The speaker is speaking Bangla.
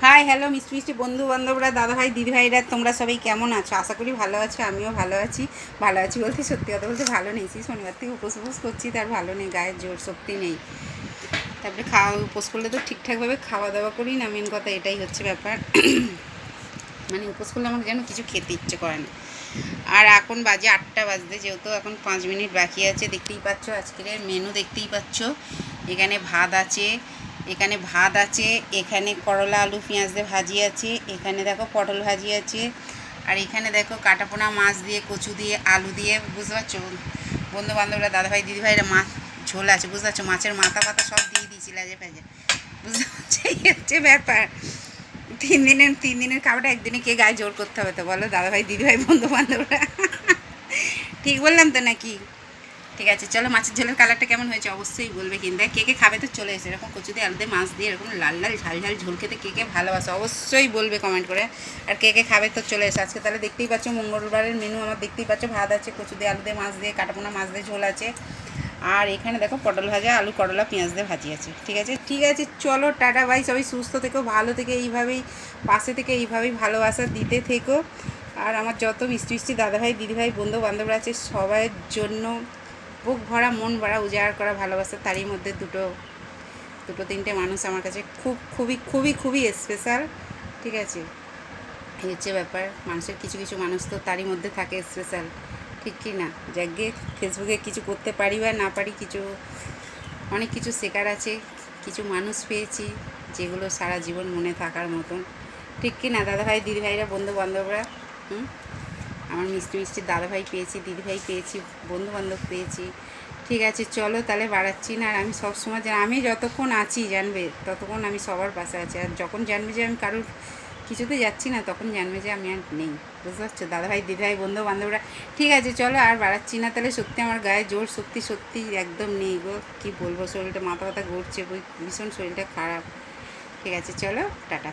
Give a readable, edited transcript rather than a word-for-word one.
হাই হ্যালো মিষ্টি মিষ্টি বন্ধু বান্ধবরা, দাদাভাই দিদিভাইরা, তোমরা সবাই কেমন আছো? আশা করি ভালো আছো। আমিও ভালো আছি। ভালো আছি বলতে সত্যি কথা বলতে ভালো নেই। শনিবার থেকে উপোস করছি, তার ভালো নেই, গায়ের জোর শক্তি নেই। তারপরে উপোস করলে তো ঠিকঠাকভাবে খাওয়া দাওয়া করি না, মেন কথা এটাই হচ্ছে ব্যাপার। মানে উপোস করলে আমাকে যেন কিছু খেতে ইচ্ছে করে না। আর এখন বাজে 8টা বাজতে, যেহেতু এখন 5 মিনিট বাকি আছে। দেখতেই পাচ্ছ আজকের মেনু, দেখতেই পাচ্ছ। এখানে ভাত আছে, এখানে করলা আলু পেঁয়াজ দিয়ে ভাজি আছে, এখানে দেখো পটল ভাজি আছে, আর এখানে দেখো কাটাপোনা মাছ দিয়ে কচু দিয়ে আলু দিয়ে, বুঝতে পারছো বন্ধু বান্ধবরা, দাদাভাই দিদিভাইরা, মাছ ঝোল আছে, বুঝতে পারছো, মাছের মাথা পাতা সব দিয়ে দিয়েছি লাজে ফেজে, বুঝতে পারছো, এই হচ্ছে ব্যাপার। 3 দিনের খাবারটা একদিনে কে গায়ে জোর করতে হবে তো বলো, দাদাভাই দিদিভাই বন্ধু বান্ধবরা? ঠিক বললাম তো নাকি? ঠিক আছে, চলো মাছের ঝোলের কালারটা কেমন হয়েছে অবশ্যই বলবে। কিন্তু কে কে খাবে তো চলে এসে, এরকম কচু দিয়ে আলু দিয়ে মাছ দিয়ে এরকম লাল লাল ঝাল ঝাল ঝোল খেতে কে কে ভালোবাসে অবশ্যই বলবে কমেন্ট করে। আর কে কে খাবে তো চলে এসে। আজকে তাহলে দেখতেই পাচ্ছ মঙ্গলবারের মেনু আমার, দেখতেই পাচ্ছ ভাত আছে, কচু দিয়ে আলু দিয়ে মাছ দিয়ে কাটাপোনা মাছ দিয়ে ঝোল আছে, আর এখানে দেখো পটল ভাজা আলু করলা পেঁয়াজ দিয়ে ভাজি আছে। ঠিক আছে ঠিক আছে, চলো টাটা বাই। সবাই সুস্থ থেকো, ভালো থেকে, এইভাবেই পাশে থেকে এইভাবেই ভালোবাসা দিতে থেকো। আর আমার যত মিষ্টি মিষ্টি দাদাভাই দিদিভাই বন্ধু বান্ধবরা আছে সবার জন্য বুক ভরা মন ভরা উজাড় করা ভালোবাসা। তারই মধ্যে দুটো তিনটে মানুষ আমার কাছে খুবই খুবই খুবই স্পেশাল। ঠিক আছে, এই হচ্ছে ব্যাপার। মানুষের কিছু কিছু মানুষ তো তারই মধ্যে থাকে স্পেশাল, ঠিক কি না? যাকে ফেসবুকে কিছু করতে পারি বা না পারি, কিছু অনেক কিছু শেখার আছে, কিছু মানুষ পেয়েছি যেগুলো সারা জীবন মনে থাকার মতন, ঠিক কি না দাদাভাই দিদিভাইরা বন্ধু বান্ধবরা? আমার মিষ্টি মিষ্টি দাদাভাই পেয়েছি, দিদিভাই পেয়েছি, বন্ধু বান্ধব পেয়েছি। ঠিক আছে চলো তাহলে বাড়াচ্ছি না। আর আমি সবসময় আমি যতক্ষণ আছি জানবে, ততক্ষণ আমি সবার পাশে আছি। আর যখন জানবে যে আমি কারোর কিছুতে যাচ্ছি না, তখন জানবে যে আমি আর নেই, বুঝতে পারছো দাদাভাই দিদিভাই বন্ধু বান্ধবরা? ঠিক আছে চলো আর বাড়াচ্ছি না তাহলে। সত্যি আমার গায়ে জোর সত্যি একদম নেই গো, কী বলবো, শরীরটা মাথা ব্যথা ঘুরছে, ভীষণ শরীরটা খারাপ। ঠিক আছে চলো টাটা।